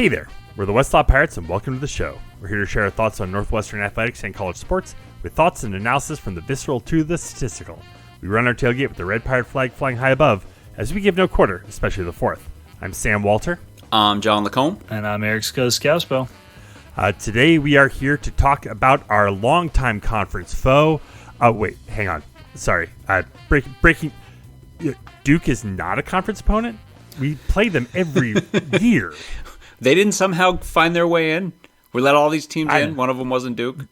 Hey there, we're the Westlaw Pirates and welcome to the show. We're here to share our thoughts on Northwestern athletics and college sports with thoughts and analysis from the visceral to the statistical. We run our tailgate with the red pirate flag flying high above as we give no quarter, especially the fourth. I'm Sam Walter. I'm John Lacombe. And I'm Eric Skoskouspo. Today we are here to talk about our longtime conference foe. Wait, hang on. Sorry. Breaking. Duke is not a conference opponent? We play them every year. They didn't somehow find their way in? We let all these teams in. One of them wasn't Duke.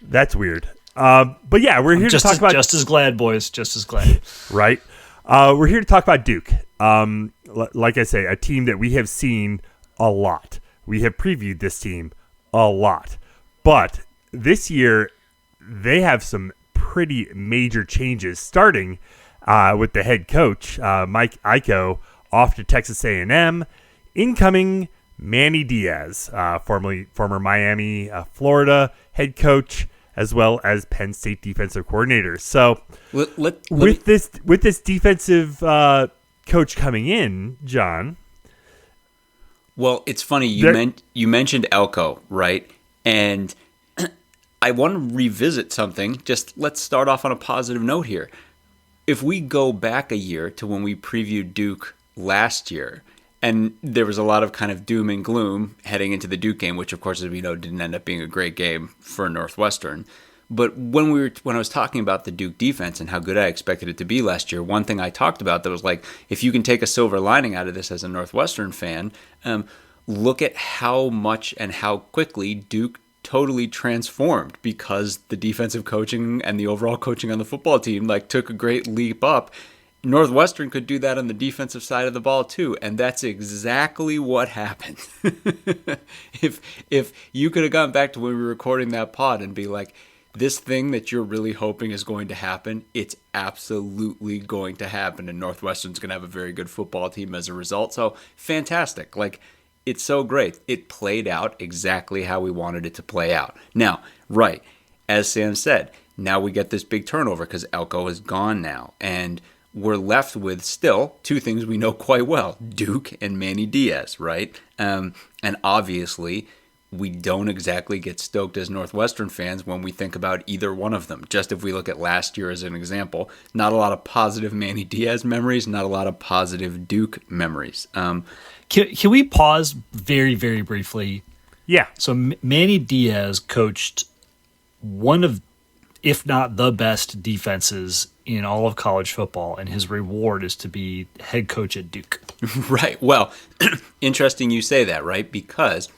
That's weird. But yeah, we're here to talk about... Just as glad, boys. Just as glad. Right. We're here to talk about Duke. Like I say, a team that we have seen a lot. We have previewed this team a lot. But this year, they have some pretty major changes, starting with the head coach, Mike Elko, off to Texas A&M. Incoming Manny Diaz, former Miami, Florida head coach, as well as Penn State defensive coordinator. So, with this defensive coach coming in, John. Well, it's funny you mentioned Elko, right? And I want to revisit something. Just let's start off on a positive note here. If we go back a year to when we previewed Duke last year, and there was a lot of kind of doom and gloom heading into the Duke game, which, of course, as we know, didn't end up being a great game for Northwestern. But when I was talking about the Duke defense and how good I expected it to be last year, one thing I talked about that was like, if you can take a silver lining out of this as a Northwestern fan, look at how much and how quickly Duke totally transformed because the defensive coaching and the overall coaching on the football team took a great leap up. Northwestern could do that on the defensive side of the ball too, and that's exactly what happened. If you could have gone back to when we were recording that pod and be like, this thing that you're really hoping is going to happen, it's absolutely going to happen, and Northwestern's going to have a very good football team as a result. So fantastic. It's so great. It played out exactly how we wanted it to play out. Now, right, as Sam said, now we get this big turnover because Elko is gone now, and we're left with still two things we know quite well, Duke and Manny Diaz, right? And obviously, we don't exactly get stoked as Northwestern fans when we think about either one of them. Just if we look at last year as an example, not a lot of positive Manny Diaz memories, not a lot of positive Duke memories. Can we pause very, very briefly? Yeah. So Manny Diaz coached one of, if not the best defenses in all of college football, and his reward is to be head coach at Duke. Right. Well, interesting you say that, right? Because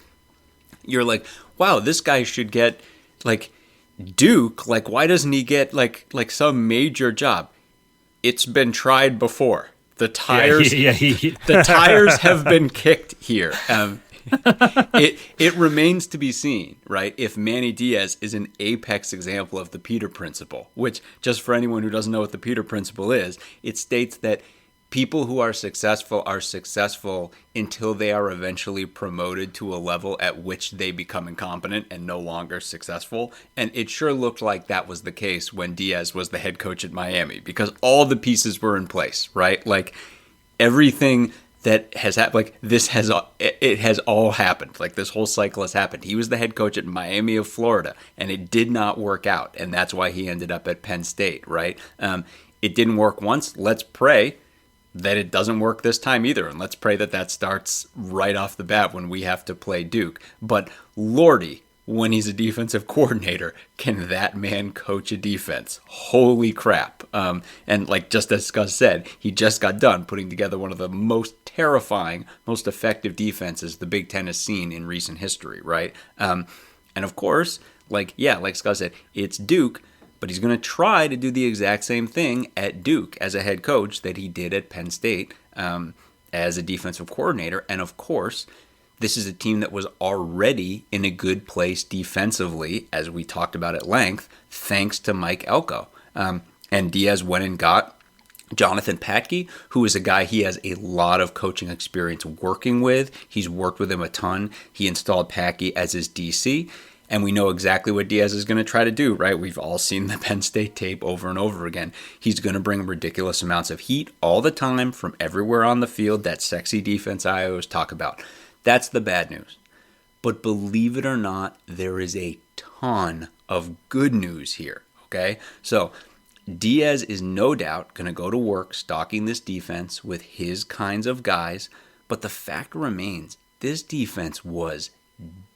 you're like, wow, this guy should get Duke. Why doesn't he get some major job? It's been tried before. The tires, the tires have been kicked here. It remains to be seen, right, if Manny Diaz is an apex example of the Peter Principle, which, just for anyone who doesn't know what the Peter Principle is, it states that people who are successful until they are eventually promoted to a level at which they become incompetent and no longer successful. And it sure looked like that was the case when Diaz was the head coach at Miami, because all the pieces were in place, right? Everything that has happened, it has all happened. This whole cycle has happened. He was the head coach at Miami of Florida, and it did not work out, and that's why he ended up at Penn State, right? It didn't work once. Let's pray that it doesn't work this time either, and let's pray that starts right off the bat when we have to play Duke. But Lordy, when he's a defensive coordinator, can that man coach a defense? Holy crap. And just as Gus said, he just got done putting together one of the most terrifying, most effective defenses the Big Ten has seen in recent history, right? And of course, like Gus said, it's Duke, but he's going to try to do the exact same thing at Duke as a head coach that he did at Penn State as a defensive coordinator. And of course, this is a team that was already in a good place defensively, as we talked about at length, thanks to Mike Elko. And Diaz went and got Jonathan Patke, who is a guy he has a lot of coaching experience working with. He's worked with him a ton. He installed Patke as his DC. And we know exactly what Diaz is going to try to do, right? We've all seen the Penn State tape over and over again. He's going to bring ridiculous amounts of heat all the time from everywhere on the field, that sexy defense I always talk about. That's the bad news. But believe it or not, there is a ton of good news here, okay? So Diaz is no doubt going to go to work stocking this defense with his kinds of guys, but the fact remains, this defense was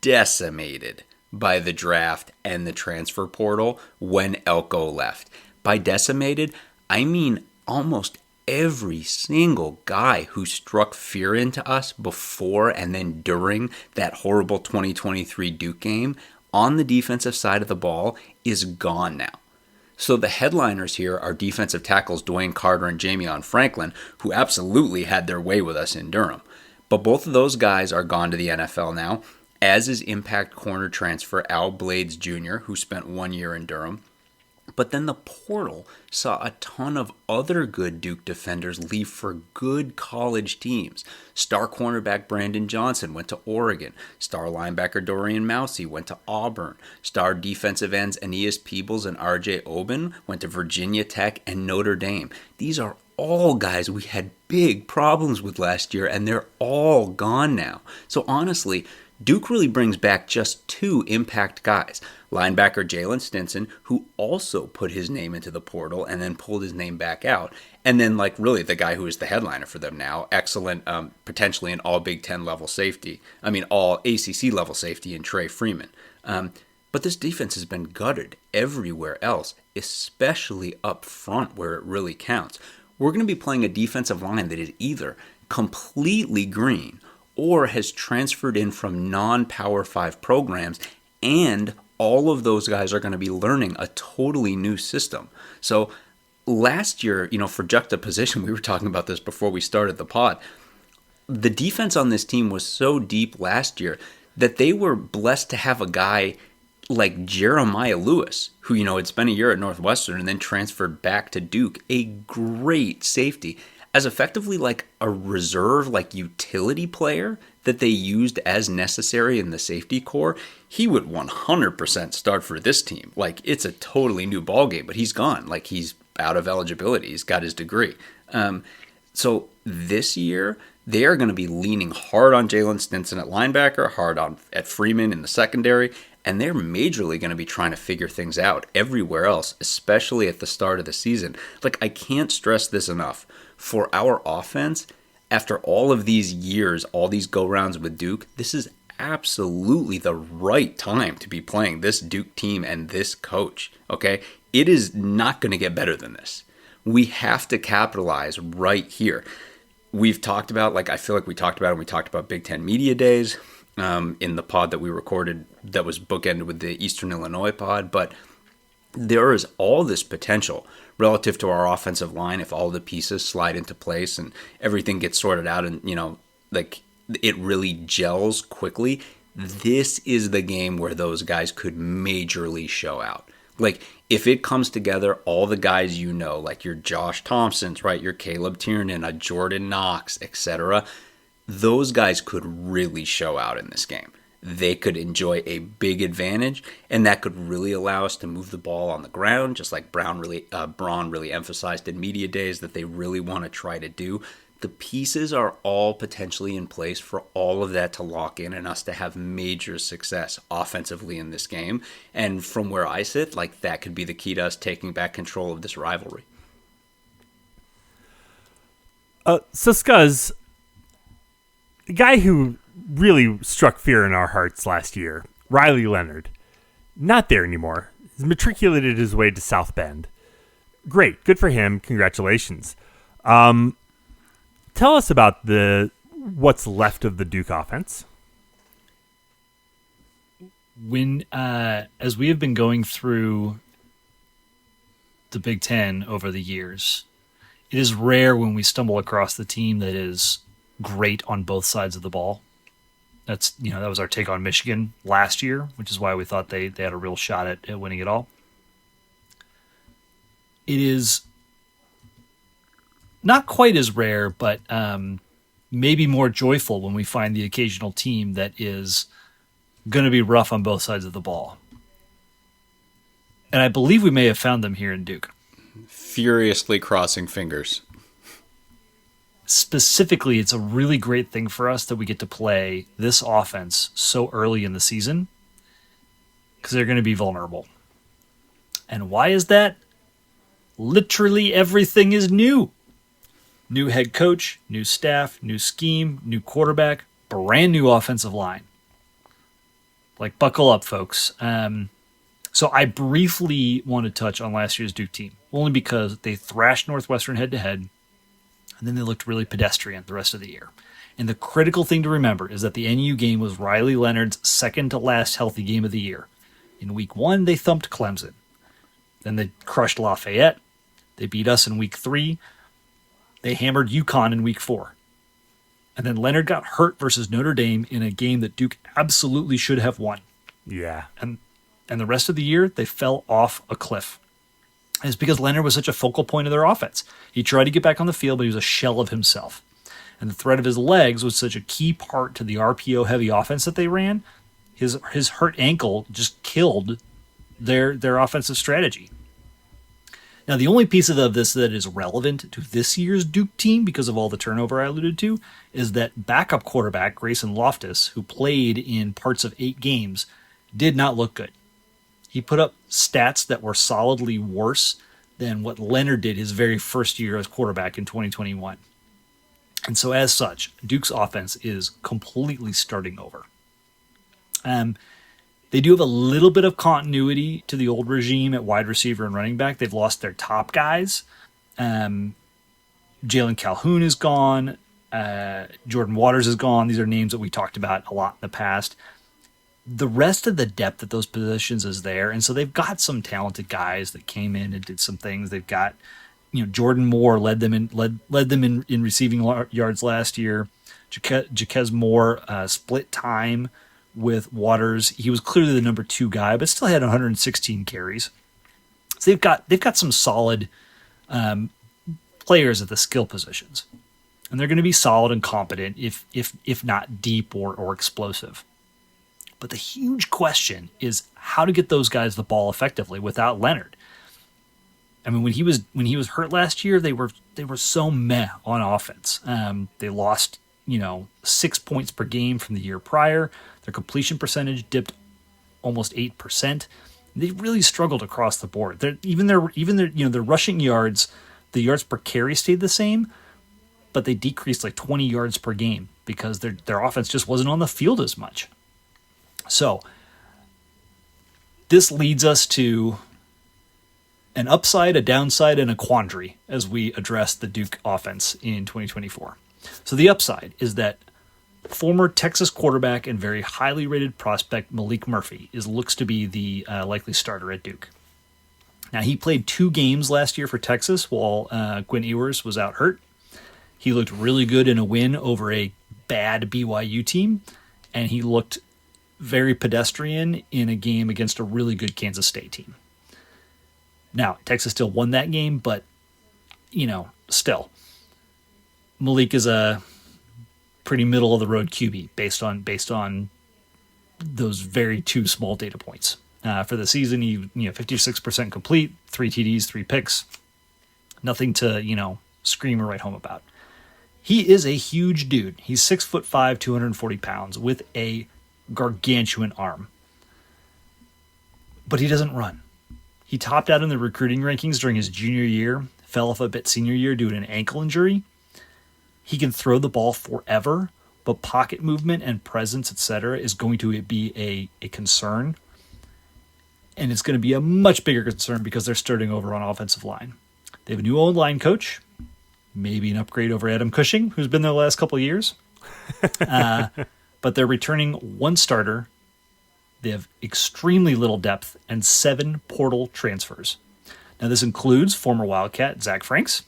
decimated by the draft and the transfer portal when Elko left. By decimated, I mean almost every single guy who struck fear into us before and then during that horrible 2023 Duke game on the defensive side of the ball is gone now. So the headliners here are defensive tackles Dwayne Carter and Jamion Franklin, who absolutely had their way with us in Durham. But both of those guys are gone to the NFL now, as is impact corner transfer Al Blades Jr., who spent 1 year in Durham. But then the portal saw a ton of other good Duke defenders leave for good college teams. Star cornerback Brandon Johnson went to Oregon. Star linebacker Dorian Mousey went to Auburn. Star defensive ends Aeneas Peebles and RJ Oben went to Virginia Tech and Notre Dame. These are all guys we had big problems with last year, and they're all gone now. So honestly, Duke really brings back just 2 impact guys. Linebacker Jalen Stinson, who also put his name into the portal and then pulled his name back out. And then, really the guy who is the headliner for them now, excellent, potentially an all Big Ten level safety. All ACC level safety in Trey Freeman. But this defense has been gutted everywhere else, especially up front where it really counts. We're going to be playing a defensive line that is either completely green or has transferred in from non-Power 5 programs, and all of those guys are going to be learning a totally new system. So last year, for juxtaposition, we were talking about this before we started the pod, the defense on this team was so deep last year that they were blessed to have a guy like Jeremiah Lewis, who, had spent a year at Northwestern and then transferred back to Duke, a great safety, as effectively like a reserve, utility player that they used as necessary in the safety core. He would 100% start for this team. It's a totally new ballgame, but he's gone. He's out of eligibility. He's got his degree. So this year, they are going to be leaning hard on Jalen Stinson at linebacker, hard on at Freeman in the secondary, and they're majorly going to be trying to figure things out everywhere else, especially at the start of the season. I can't stress this enough. For our offense, after all of these years, all these go-rounds with Duke, this is absolutely the right time to be playing this Duke team and this coach, okay? It is not going to get better than this. We have to capitalize right here. We've talked about, I feel like we talked about it when we talked about Big Ten Media Days in the pod that we recorded that was bookended with the Eastern Illinois pod, but there is all this potential relative to our offensive line if all the pieces slide into place and everything gets sorted out and, it really gels quickly. This is the game where those guys could majorly show out. If it comes together, all the guys your Josh Thompsons, right, your Caleb Tiernan, a Jordan Knox, etc., those guys could really show out in this game. They could enjoy a big advantage, and that could really allow us to move the ball on the ground, just like Braun really emphasized in media days that they really want to try to do. The pieces are all potentially in place for all of that to lock in and us to have major success offensively in this game. And from where I sit, that could be the key to us taking back control of this rivalry. So Scuzz, the guy who really struck fear in our hearts last year, Riley Leonard, not there anymore. He's matriculated his way to South Bend. Great. Good for him. Congratulations. Tell us about what's left of the Duke offense. When as we have been going through the Big Ten over the years, it is rare when we stumble across the team that is great on both sides of the ball. That was our take on Michigan last year, which is why we thought they had a real shot at winning it all. It is not quite as rare, but maybe more joyful when we find the occasional team that is going to be rough on both sides of the ball. And I believe we may have found them here in Duke. Furiously crossing fingers. specifically, it's a really great thing for us that we get to play this offense so early in the season because they're going to be vulnerable. And why is that? Literally everything is new. New head coach, new staff, new scheme, new quarterback, brand new offensive line. Like, buckle up, folks. So I briefly want to touch on last year's Duke team, only because they thrashed Northwestern head-to-head, and then they looked really pedestrian the rest of the year. And the critical thing to remember is that the NU game was Riley Leonard's second-to-last healthy game of the year. In Week 1, they thumped Clemson. Then they crushed Lafayette. They beat us in Week 3. They hammered UConn in Week 4. And then Leonard got hurt versus Notre Dame in a game that Duke absolutely should have won. Yeah. And the rest of the year, they fell off a cliff. And it's because Leonard was such a focal point of their offense. He tried to get back on the field, but he was a shell of himself. And the threat of his legs was such a key part to the RPO-heavy offense that they ran. His hurt ankle just killed their offensive strategy. Now, the only piece of this that is relevant to this year's Duke team, because of all the turnover I alluded to, is that backup quarterback Grayson Loftus, who played in parts of 8 games, did not look good. He put up stats that were solidly worse than what Leonard did his very first year as quarterback in 2021. And so as such, Duke's offense is completely starting over. They do have a little bit of continuity to the old regime at wide receiver and running back. They've lost their top guys. Jalen Calhoun is gone. Jordan Waters is gone. These are names that we talked about a lot in the past. The rest of the depth at those positions is there, and so they've got some talented guys that came in and did some things. They've got, Jordan Moore led them in receiving yards last year. Jaquez Moore split time with Waters. He was clearly the number 2 guy, but still had 116 carries. So they've got some solid players at the skill positions, and they're going to be solid and competent, if not deep or explosive. But the huge question is how to get those guys the ball effectively without Leonard. I mean, when he was hurt last year, they were so meh on offense. They lost 6 points per game from the year prior. Their completion percentage dipped almost 8%. They really struggled across the board. Their rushing yards, the yards per carry stayed the same, but they decreased like 20 yards per game because their offense just wasn't on the field as much. So this leads us to an upside, a downside, and a quandary as we address the Duke offense in 2024. So the upside is that former Texas quarterback and very highly rated prospect Malik Murphy looks to be the likely starter at Duke. Now, he played 2 games last year for Texas while Quinn Ewers was out hurt. He looked really good in a win over a bad BYU team, and he looked very pedestrian in a game against a really good Kansas State team. Now, Texas still won that game, but, still. Malik is a pretty middle-of-the-road QB based on those very 2 small data points. For the season, he 56% complete, 3 TDs, 3 picks. Nothing to, scream or write home about. He is a huge dude. He's 6'5", 240 pounds with a gargantuan arm. But he doesn't run. He topped out in the recruiting rankings during his junior year, fell off a bit senior year due to an ankle injury. He can throw the ball forever, but pocket movement and presence, etc., is going to be a concern. And it's going to be a much bigger concern because they're starting over on offensive line. They have a new O-line coach, maybe an upgrade over Adam Cushing, who's been there the last couple of years. But they're returning 1 starter. They have extremely little depth and 7 portal transfers. Now, this includes former Wildcat Zach Franks,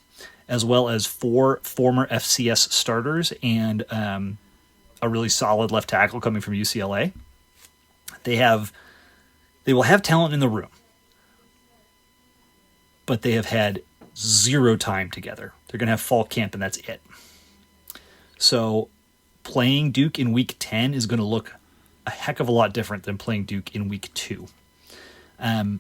as well as 4 former FCS starters and a really solid left tackle coming from UCLA. They will have talent in the room, but they have had 0 time together. They're going to have fall camp, and that's it. So playing Duke in Week 10 is going to look a heck of a lot different than playing Duke in Week 2. I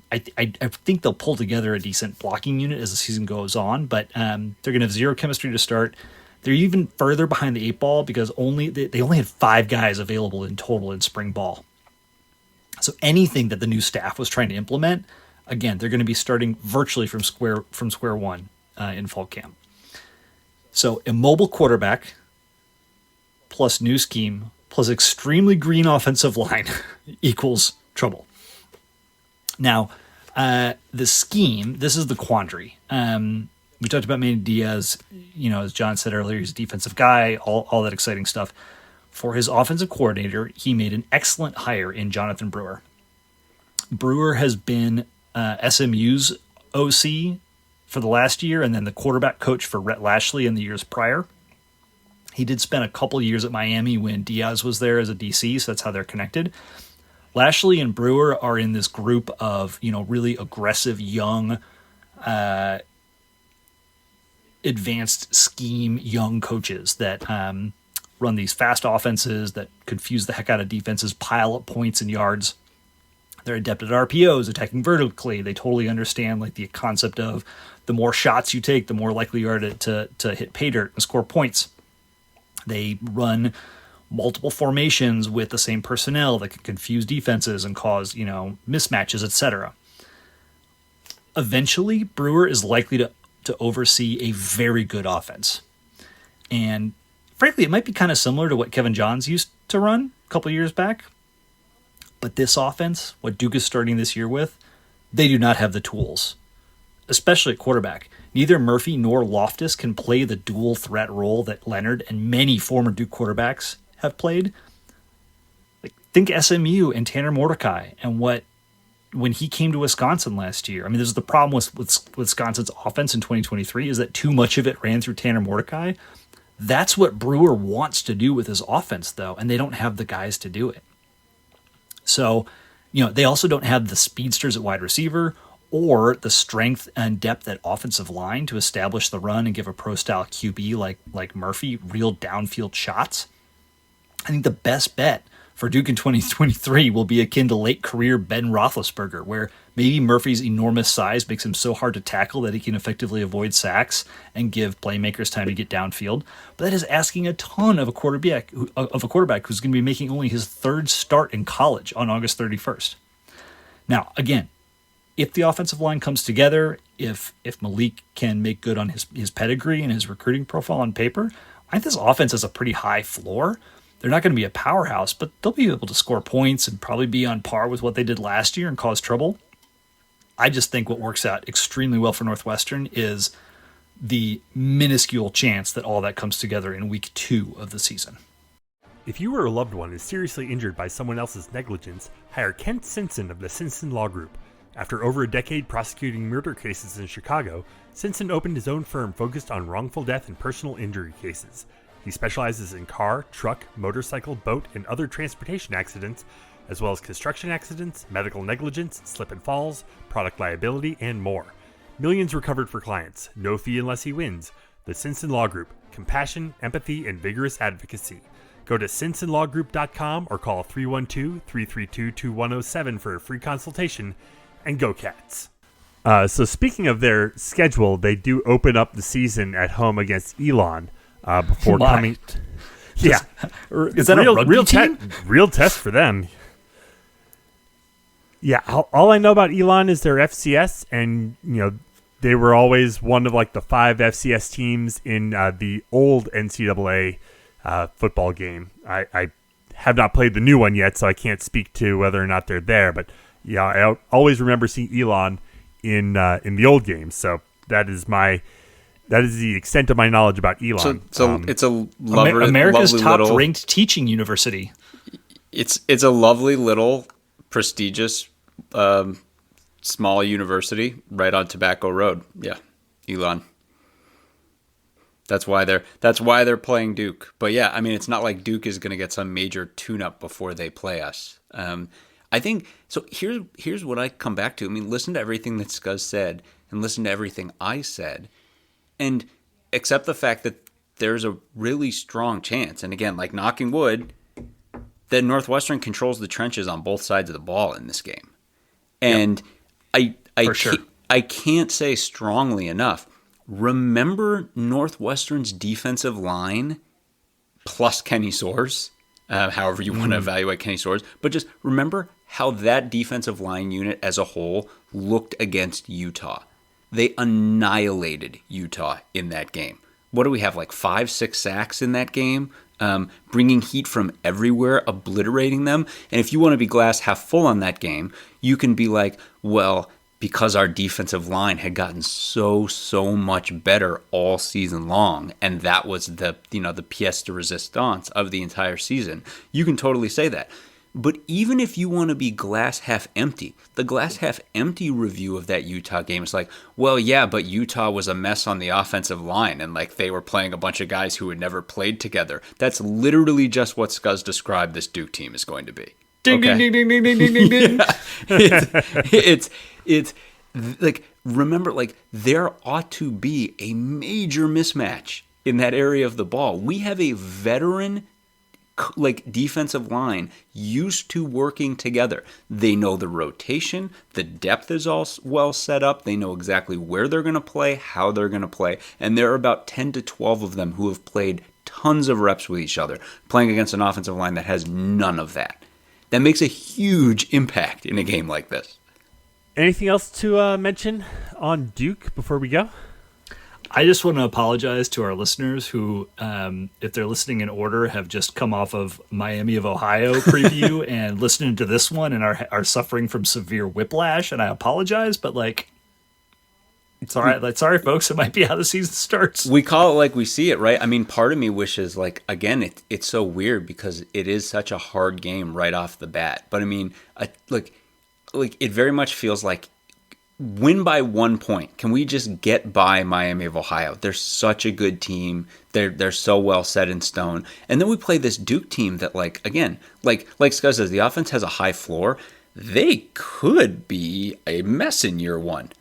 think they'll pull together a decent blocking unit as the season goes on, but they're going to have 0 chemistry to start. They're even further behind the 8 ball because they only had 5 guys available in total in spring ball. So anything that the new staff was trying to implement, again, they're going to be starting virtually from square one in fall camp. So a mobile quarterback plus new scheme plus extremely green offensive line equals trouble. Now, the scheme, this is the quandary. We talked about Manny Diaz, as John said earlier, he's a defensive guy, all that exciting stuff. For his offensive coordinator, he made an excellent hire in Jonathan Brewer. Brewer has been SMU's OC for the last year and then the quarterback coach for Rhett Lashley in the years prior. He did spend a couple years at Miami when Diaz was there as a DC, so that's how they're connected. Lashley and Brewer are in this group of, really aggressive, young, advanced scheme young coaches that run these fast offenses that confuse the heck out of defenses, pile up points and yards. They're adept at RPOs, attacking vertically. They totally understand the concept of the more shots you take, the more likely you are to hit pay dirt and score points. They run multiple formations with the same personnel that can confuse defenses and cause, mismatches, etc. Eventually, Brewer is likely to oversee a very good offense. And frankly, it might be kind of similar to what Kevin Johns used to run a couple years back. But this offense, what Duke is starting this year with, they do not have the tools, especially at quarterback. Neither Murphy nor Loftus can play the dual threat role that Leonard and many former Duke quarterbacks have played. Think SMU and Tanner Mordecai and when he came to Wisconsin last year. I mean, this is the problem with Wisconsin's offense in 2023 is that too much of it ran through Tanner Mordecai. That's what Brewer wants to do with his offense, though, and they don't have the guys to do it. So, they also don't have the speedsters at wide receiver or the strength and depth at offensive line to establish the run and give a pro-style QB like Murphy real downfield shots. I think the best bet for Duke in 2023 will be akin to late career Ben Roethlisberger, where maybe Murphy's enormous size makes him so hard to tackle that he can effectively avoid sacks and give playmakers time to get downfield. But that is asking a ton of a quarterback who's going to be making only his 3rd start in college on August 31st. Now, again, if the offensive line comes together, if Malik can make good on his pedigree and his recruiting profile on paper, I think this offense has a pretty high floor. They're not going to be a powerhouse, but they'll be able to score points and probably be on par with what they did last year and cause trouble. I just think what works out extremely well for Northwestern is the minuscule chance that all that comes together in week 2 of the season. If you or a loved one is seriously injured by someone else's negligence, hire Kent Simpson of the Simpson Law Group. After over a decade prosecuting murder cases in Chicago, Simpson opened his own firm focused on wrongful death and personal injury cases. He specializes in car, truck, motorcycle, boat, and other transportation accidents, as well as construction accidents, medical negligence, slip and falls, product liability, and more. Millions recovered for clients, no fee unless he wins. The Simpson Law Group, compassion, empathy, and vigorous advocacy. Go to simpsonlawgroup.com or call 312-332-2107 for a free consultation, and go Cats. So speaking of their schedule, they do open up the season at home against Elon. Before coming, is that a rugby team? Real test for them. Yeah, all I know about Elon is their FCS, and they were always one of the 5 FCS teams in the old NCAA football game. I have not played the new one yet, so I can't speak to whether or not they're there. But yeah, I always remember seeing Elon in the old games. So that is the extent of my knowledge about Elon. So it's a lovely, America's lovely top-ranked teaching university. It's a lovely little prestigious small university right on Tobacco Road. Yeah, Elon. That's why they're playing Duke. But yeah, I mean, it's not like Duke is going to get some major tune-up before they play us. I think so. Here's what I come back to. I mean, listen to everything that Scuzz said, and listen to everything I said. And accept the fact that there's a really strong chance, and again, knocking wood, that Northwestern controls the trenches on both sides of the ball in this game. And yep. I can't say strongly enough, remember Northwestern's defensive line plus Kenny Soares, however you want to evaluate Kenny Soares, but just remember how that defensive line unit as a whole looked against Utah. They annihilated Utah in that game. What do we have, like 5-6 sacks in that game? Bringing heat from everywhere, obliterating them. And if you want to be glass half full on that game, you can be like, well, because our defensive line had gotten so much better all season long, and that was the pièce de résistance of the entire season. You can totally say that. But even if you want to be glass half empty, the glass half empty review of that Utah game is like, well, yeah, but Utah was a mess on the offensive line, and like they were playing a bunch of guys who had never played together. That's literally just what Scuzz described this Duke team is going to be. Ding, okay? ding, ding, ding, ding, ding, ding, ding. It's like, remember, like, there ought to be a major mismatch in that area of the ball. We have a veteran like defensive line used to working together. They know the rotation, the depth is all well set up, they know exactly where they're going to play, how they're going to play, and there are about 10 to 12 of them who have played tons of reps with each other, playing against an offensive line that has none of that. That makes a huge impact in a game like this. Anything else to mention on Duke before we go? I just want to apologize to our listeners who, if they're listening in order, have just come off of Miami of Ohio preview and listening to this one and are suffering from severe whiplash. And I apologize, but like, it's all right. Like, sorry, folks. It might be how the season starts. We call it like we see it, right? I mean, part of me wishes, like, again, it's so weird because it is such a hard game right off the bat. But I mean, like it very much feels like win by 1 point. Can we just get by Miami of Ohio? They're such a good team. They're so well set in stone. And then we play this Duke team that, like, again, like Scuzz says, the offense has a high floor. They could be a mess in year one.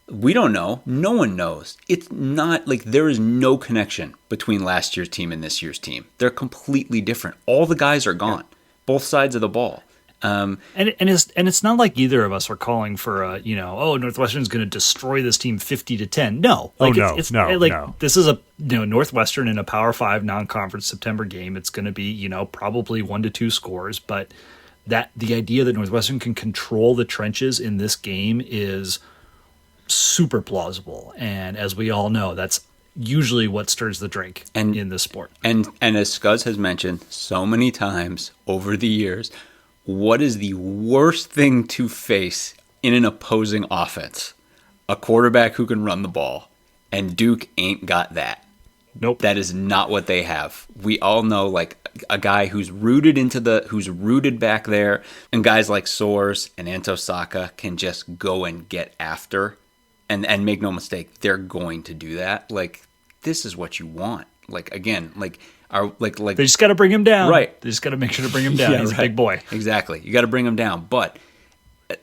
We don't know. No one knows. It's not like there is no connection between last year's team and this year's team. They're completely different. All the guys are gone, both sides of the ball. And it's not like either of us are calling for Northwestern's going to destroy this team 50-10. No, like no. This is a Northwestern in a Power 5 non-conference September game. It's going to be probably 1 to 2 scores, but that the idea that Northwestern can control the trenches in this game is super plausible. And as we all know, that's usually what stirs the drink in this sport. And as Scuzz has mentioned so many times over the years, what is the worst thing to face in an opposing offense? A quarterback who can run the ball. And Duke ain't got that. Nope. That is not what they have. We all know, like, a guy who's rooted back there, and guys like Soares and Antosaka can just go and get after. And make no mistake, they're going to do that. Like, this is what you want. Like, again, like, they just got to bring him down. Right. They just got to make sure to bring him down. He's a big boy. Exactly. You got to bring him down. But,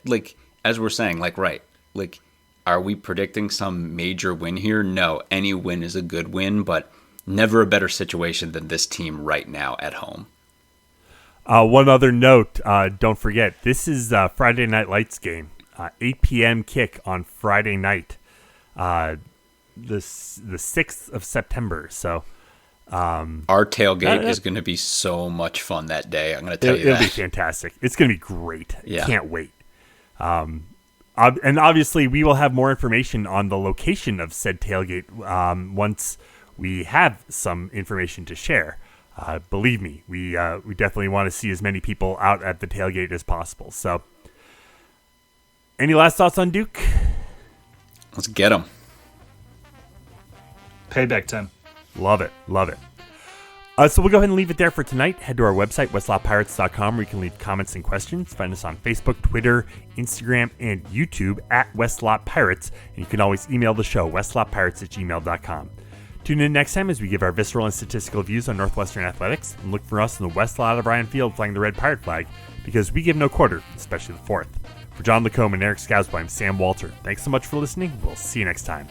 like, as we're saying, like, right, like, are we predicting some major win here? No. Any win is a good win, but never a better situation than this team right now at home. One other note, don't forget, this is Friday Night Lights game. 8 p.m. kick on Friday night, the 6th of September. So our tailgate is going to be so much fun that day. I'm going to tell you that. It'll be fantastic. It's going to be great. Yeah. Can't wait. And obviously, we will have more information on the location of said tailgate once we have some information to share. Believe me, we definitely want to see as many people out at the tailgate as possible. So, any last thoughts on Duke? Let's get them. Payback time. Love it. So we'll go ahead and leave it there for tonight. Head to our website, westlottpirates.com, where you can leave comments and questions. Find us on Facebook, Twitter, Instagram, and YouTube at Westlot Pirates. And you can always email the show, westlotpirates@gmail.com. Tune in next time as we give our visceral and statistical views on Northwestern athletics. And look for us in the west lot of Bryan Field flying the red pirate flag, because we give no quarter, especially the fourth. For John Lacombe and Eric Scousby, I'm Sam Walter. Thanks so much for listening. We'll see you next time.